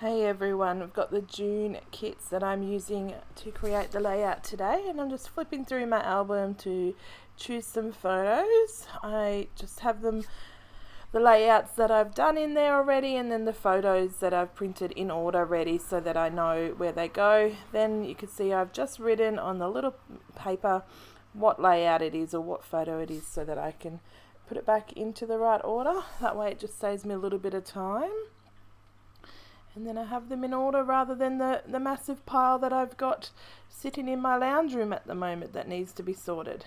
Hey everyone, we've got the June kits that I'm using to create the layout today, and I'm just flipping through my album to choose some photos. I just have the layouts that I've done in there already, and then the photos that I've printed in order ready so that I know where they go. Then you can see I've just written on the little paper what layout it is or what photo it is so that I can put it back into the right order. That way it just saves me a little bit of time. And then I have them in order rather than the massive pile that I've got sitting in my lounge room at the moment that needs to be sorted.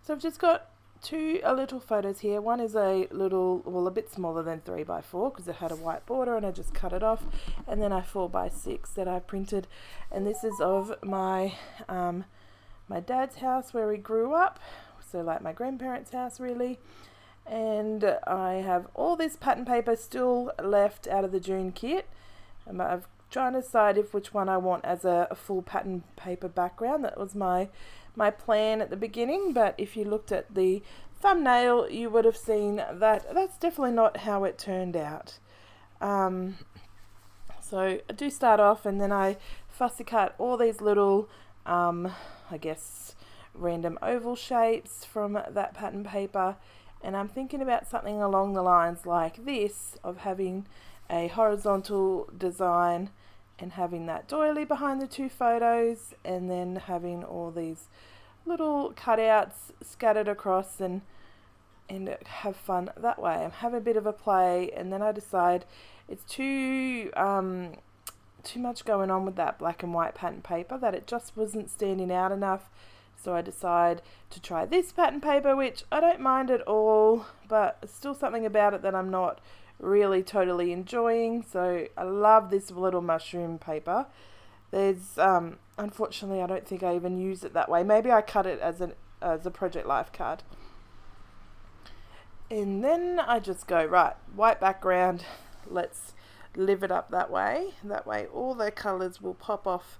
So I've just got two little photos here. One is a little, well, a bit smaller than 3x4 because it had a white border and I just cut it off. And then a 4x6 that I printed. And this is of my my dad's house where he grew up. So like my grandparents' house really. And I have all this pattern paper still left out of the June kit. I'm trying to decide which one I want as a full pattern paper background. That was my plan at the beginning, but if you looked at the thumbnail you would have seen that that's definitely not how it turned out. So I do start off and then I fussy cut all these little I guess random oval shapes from that pattern paper. And I'm thinking about something along the lines like this, of having a horizontal design and having that doily behind the two photos, and then having all these little cutouts scattered across and have fun that way. I'm having a bit of a play, and then I decide it's too much going on with that black and white pattern paper, that it just wasn't standing out enough. So I decide to try this pattern paper, which I don't mind at all, but still something about it that I'm not really totally enjoying. So I love this little mushroom paper. There's, unfortunately, I don't think I even use it that way. Maybe I cut it as a Project Life card. And then I just go, right, white background, let's live it up that way. That way all the colours will pop off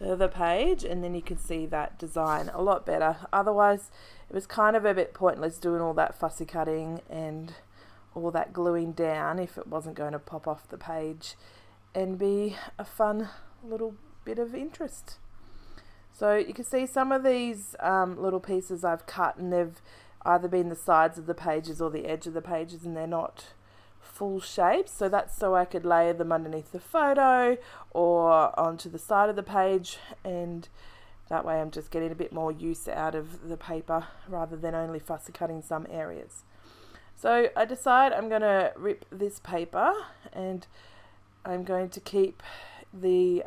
the page, and then you can see that design a lot better. Otherwise it was kind of a bit pointless doing all that fussy cutting and all that gluing down if it wasn't going to pop off the page and be a fun little bit of interest. So you can see some of these little pieces I've cut, and they've either been the sides of the pages or the edge of the pages, and they're not full shapes, so that's so I could layer them underneath the photo or onto the side of the page, and that way I'm just getting a bit more use out of the paper rather than only fussy cutting some areas. So I decide I'm going to rip this paper, and I'm going to keep the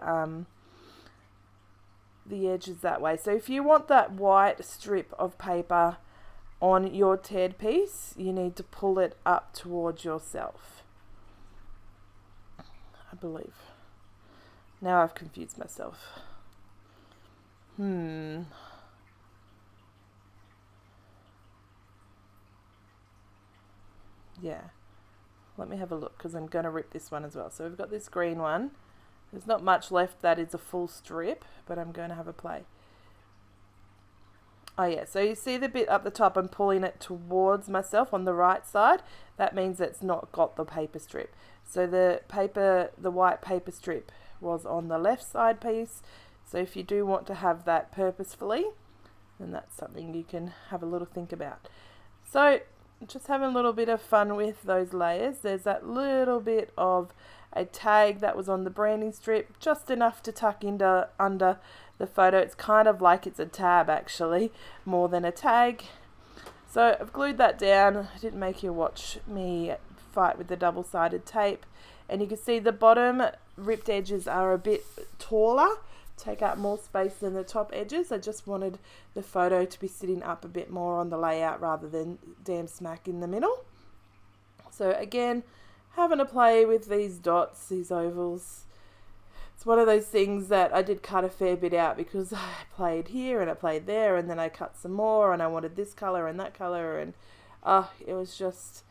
edges that way. So if you want that white strip of paper on your TED piece, you need to pull it up towards yourself, I believe. Now I've confused myself. Yeah. Let me have a look, because I'm going to rip this one as well. So we've got this green one. There's not much left that is a full strip, but I'm going to have a play. Oh yeah, so you see the bit up the top, I'm pulling it towards myself on the right side. That means it's not got the paper strip. So the white paper strip was on the left side piece. So if you do want to have that purposefully, then that's something you can have a little think about. So just having a little bit of fun with those layers. There's that little bit of a tag that was on the branding strip, just enough to tuck under the photo. It's kind of like it's a tab actually, more than a tag. So I've glued that down. I didn't make you watch me fight with the double-sided tape. And you can see the bottom ripped edges are a bit taller, take up more space than the top edges. I just wanted the photo to be sitting up a bit more on the layout rather than damn smack in the middle. So again, having a play with these dots, these ovals. It's one of those things that I did cut a fair bit out because I played here and I played there, and then I cut some more and I wanted this colour and that colour, and it was just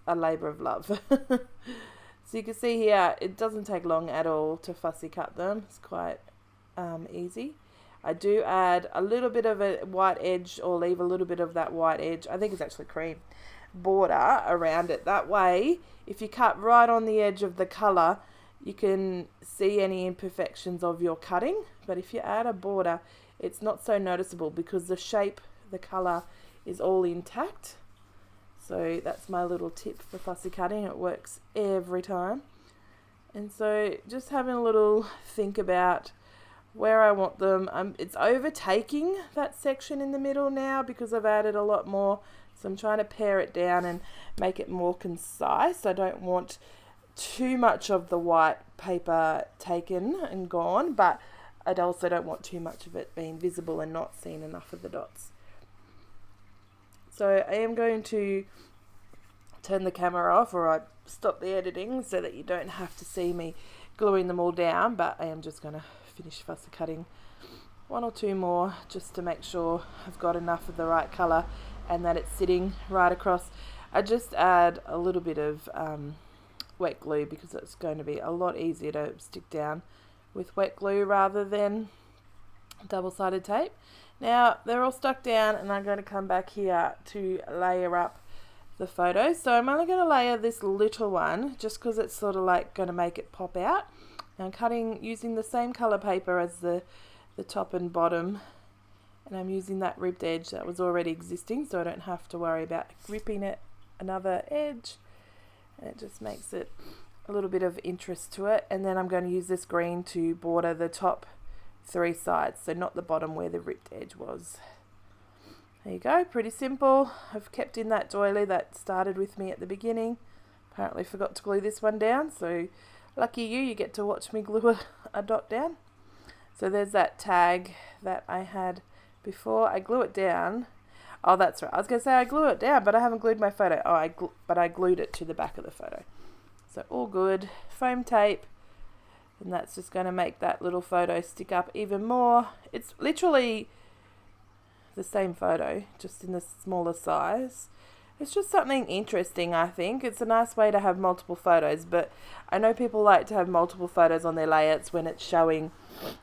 a labour of love. So you can see here, it doesn't take long at all to fussy cut them. It's quite easy. I do add a little bit of a white edge, or leave a little bit of that white edge, I think it's actually cream, border around it. That way, if you cut right on the edge of the colour, you can see any imperfections of your cutting, but if you add a border, it's not so noticeable because the shape, the colour is all intact. So that's my little tip for fussy cutting. It works every time. And so just having a little think about where I want them. It's overtaking that section in the middle now because I've added a lot more. So I'm trying to pare it down and make it more concise. I don't want too much of the white paper taken and gone, but I also don't want too much of it being visible and not seeing enough of the dots. So I am going to turn the camera off, or I stop the editing so that you don't have to see me gluing them all down, but I am just going to finish fussy cutting one or two more just to make sure I've got enough of the right colour and that it's sitting right across. I just add a little bit of wet glue because it's going to be a lot easier to stick down with wet glue rather than double-sided tape. Now they're all stuck down and I'm going to come back here to layer up the photos. So I'm only going to layer this little one just because it's sort of like going to make it pop out. Now I'm cutting using the same colour paper as the top and bottom, and I'm using that ribbed edge that was already existing so I don't have to worry about ripping it another edge, and it just makes it a little bit of interest to it. And then I'm going to use this green to border the top three sides, so not the bottom where the ripped edge was. There you go, pretty simple. I've kept in that doily that started with me at the beginning. Apparently forgot to glue this one down, so lucky you get to watch me glue a dot down. So there's that tag that I had before. I glue it down. Oh, that's right. I was going to say I glue it down, but I haven't glued my photo. Oh, but I glued it to the back of the photo. So all good. Foam tape. And that's just going to make that little photo stick up even more. It's literally the same photo, just in the smaller size. It's just something interesting, I think. It's a nice way to have multiple photos, but I know people like to have multiple photos on their layouts when it's showing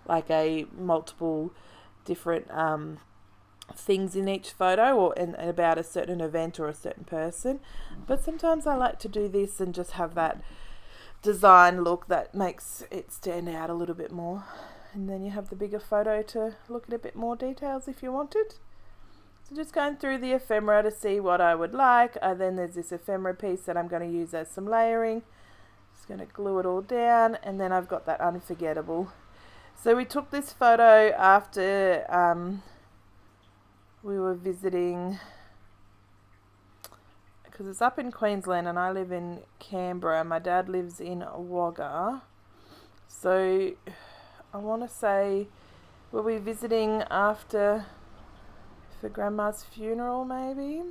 like a multiple different things in each photo or about a certain event or a certain person. But sometimes I like to do this and just have that design look that makes it stand out a little bit more. And then you have the bigger photo to look at a bit more details if you wanted. So just going through the ephemera to see what I would like. Then there's this ephemera piece that I'm going to use as some layering. Just going to glue it all down, and then I've got that unforgettable. So we took this photo after we were visiting, because it's up in Queensland and I live in Canberra. My dad lives in Wagga. So I want to say, were we visiting after for Grandma's funeral maybe?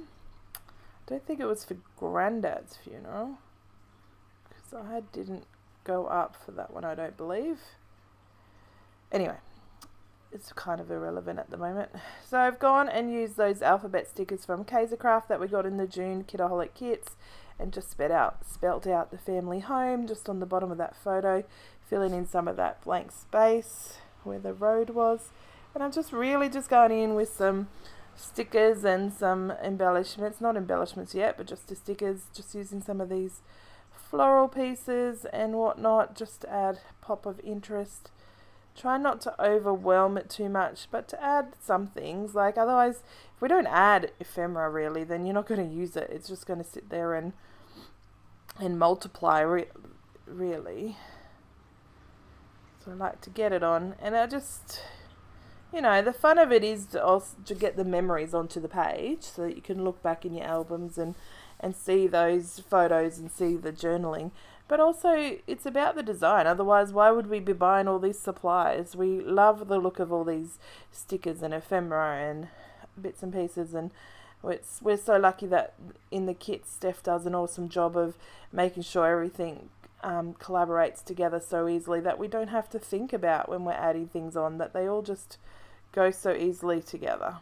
I don't think it was for Granddad's funeral, because I didn't go up for that one, I don't believe. Anyway, it's kind of irrelevant at the moment. So I've gone and used those alphabet stickers from Kaisercraft that we got in the June Kitaholic Kits, and just spelt out the family home just on the bottom of that photo, filling in some of that blank space where the road was. And I'm just really just going in with some stickers and some embellishments, not embellishments yet, but just the stickers, just using some of these floral pieces and whatnot, just to add pop of interest. Try not to overwhelm it too much, but to add some things. Like, otherwise, if we don't add ephemera really, then you're not going to use it. It's just going to sit there and multiply really. So I like to get it on, and I just, you know, the fun of it is to also to get the memories onto the page so that you can look back in your albums and see those photos and see the journaling. But also, it's about the design. Otherwise, why would we be buying all these supplies? We love the look of all these stickers and ephemera and bits and pieces. And we're so lucky that in the kit, Steph does an awesome job of making sure everything collaborates together so easily that we don't have to think about when we're adding things on, that they all just go so easily together.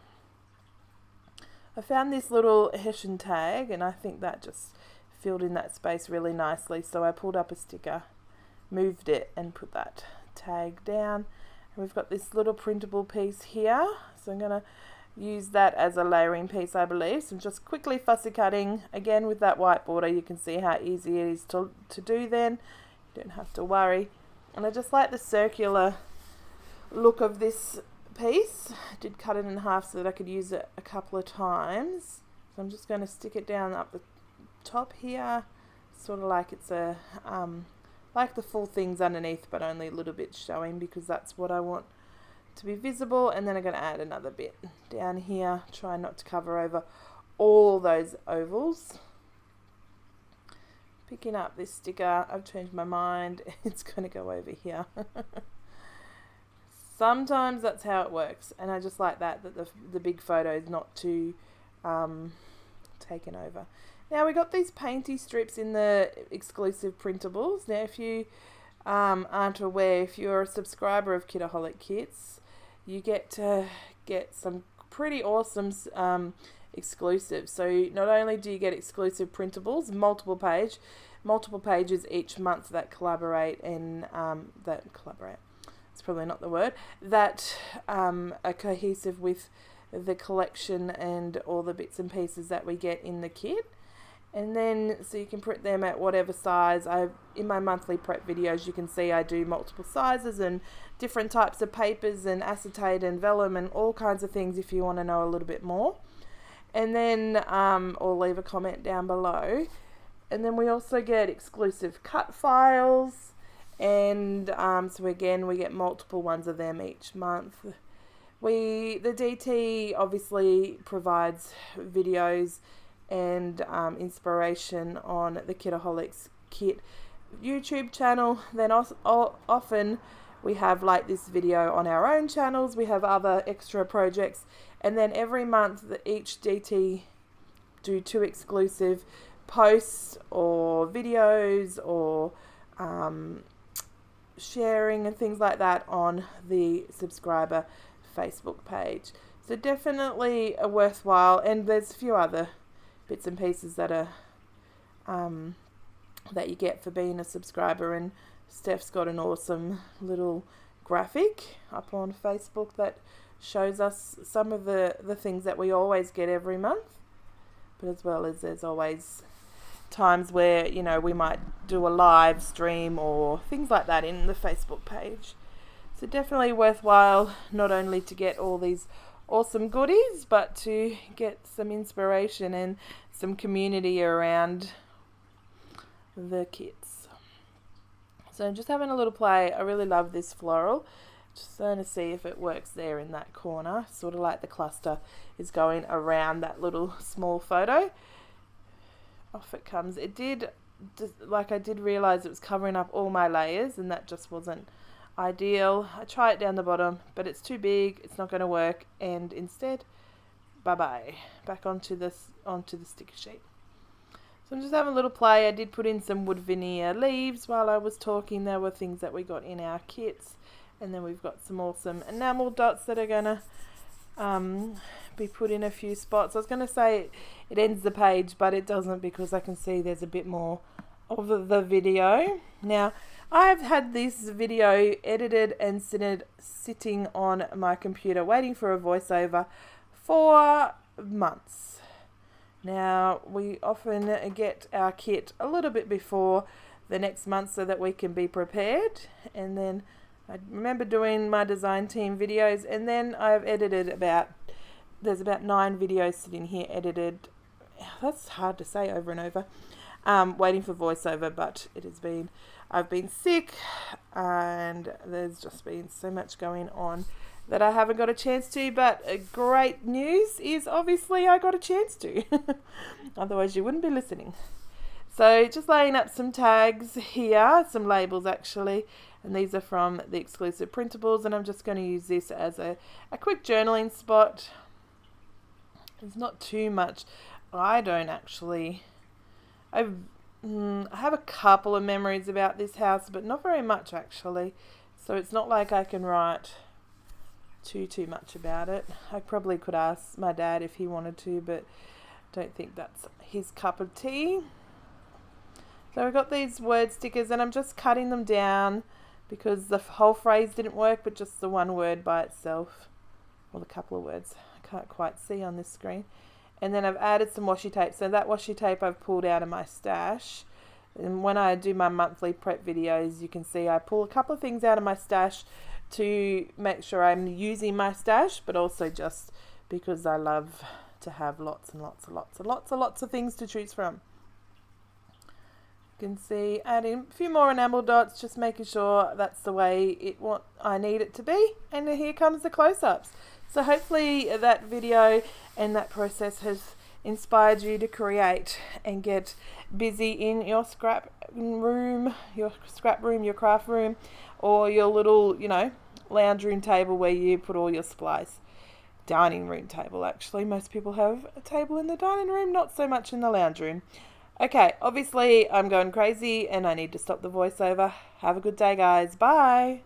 I found this little Hessian tag, and I think that just filled in that space really nicely. So I pulled up a sticker, moved it, and put that tag down. And we've got this little printable piece here, so I'm going to use that as a layering piece, I believe. So I'm just quickly fussy cutting again with that white border. You can see how easy it is to do. Then don't have to worry. And I just like the circular look of this piece. I did cut it in half so that I could use it a couple of times. So I'm just going to stick it down up the top here, sort of like it's a like the full thing's underneath, but only a little bit showing, because that's what I want to be visible. And then I'm going to add another bit down here, try not to cover over all those ovals. Picking up this sticker, I've changed my mind, it's going to go over here. Sometimes that's how it works, and I just like that the big photo is not too taken over. Now we got these painty strips in the exclusive printables. Now if you aren't aware, if you're a subscriber of Kitaholic Kits, you get to get some pretty awesome exclusives. So not only do you get exclusive printables, multiple pages each month that collaborate and it's probably not the word, that are cohesive with the collection and all the bits and pieces that we get in the kit. And then so you can print them at whatever size. In my monthly prep videos you can see I do multiple sizes and different types of papers and acetate and vellum and all kinds of things if you want to know a little bit more. And then or leave a comment down below. And then we also get exclusive cut files, and so again we get multiple ones of them each month. The DT obviously provides videos and inspiration on the Kitaholic Kit YouTube channel. Then often we have like this video on our own channels. We have other extra projects, and then every month each DT do 2 exclusive posts or videos or sharing and things like that on the subscriber Facebook page. So definitely a worthwhile, and there's a few other bits and pieces that are that you get for being a subscriber, and Steph's got an awesome little graphic up on Facebook that shows us some of the things that we always get every month, but as well as there's always times where, you know, we might do a live stream or things like that in the Facebook page. So definitely worthwhile, not only to get all these awesome goodies, but to get some inspiration and some community around the kits. So I'm just having a little play. I really love this floral. Just going to see if it works there in that corner, sort of like the cluster is going around that little small photo. Off it comes. It did, like I did realize it was covering up all my layers, and that just wasn't ideal. I try it down the bottom, but it's too big, it's not going to work, and instead, bye-bye, back onto the sticker sheet. So I'm just having a little play. I did put in some wood veneer leaves while I was talking. There were things that we got in our kits, and then we've got some awesome enamel dots that are going to be put in a few spots. I was going to say it ends the page, but it doesn't, because I can see there's a bit more of the video. Now, I've had this video edited and sitting on my computer waiting for a voiceover for months. Now, we often get our kit a little bit before the next month so that we can be prepared. And then I remember doing my design team videos, and then I've edited there's about 9 videos sitting here edited. That's hard to say over and over. Waiting for voiceover, but I've been sick, and there's just been so much going on that I haven't got a chance to, but great news is obviously I got a chance to. Otherwise you wouldn't be listening. So just laying up some tags here, some labels actually, and these are from the exclusive printables, and I'm just going to use this as a quick journaling spot. There's not too much. I have a couple of memories about this house, but not very much actually. So it's not like I can write too much about it. I probably could ask my dad if he wanted to, but don't think that's his cup of tea. So we've got these word stickers, and I'm just cutting them down because the whole phrase didn't work, but just the one word by itself, or the couple of words. I can't quite see on this screen. And then I've added some washi tape. So that washi tape I've pulled out of my stash. And when I do my monthly prep videos, you can see I pull a couple of things out of my stash to make sure I'm using my stash, but also just because I love to have lots and lots and lots and lots and lots of things to choose from. You can see adding a few more enamel dots, just making sure that's the way I need it to be. And here comes the close-ups. So hopefully that video and that process has inspired you to create and get busy in your scrap room, your craft room, or your little, lounge room table where you put all your supplies. Dining room table, actually. Most people have a table in the dining room, not so much in the lounge room. Okay, obviously I'm going crazy and I need to stop the voiceover. Have a good day, guys. Bye.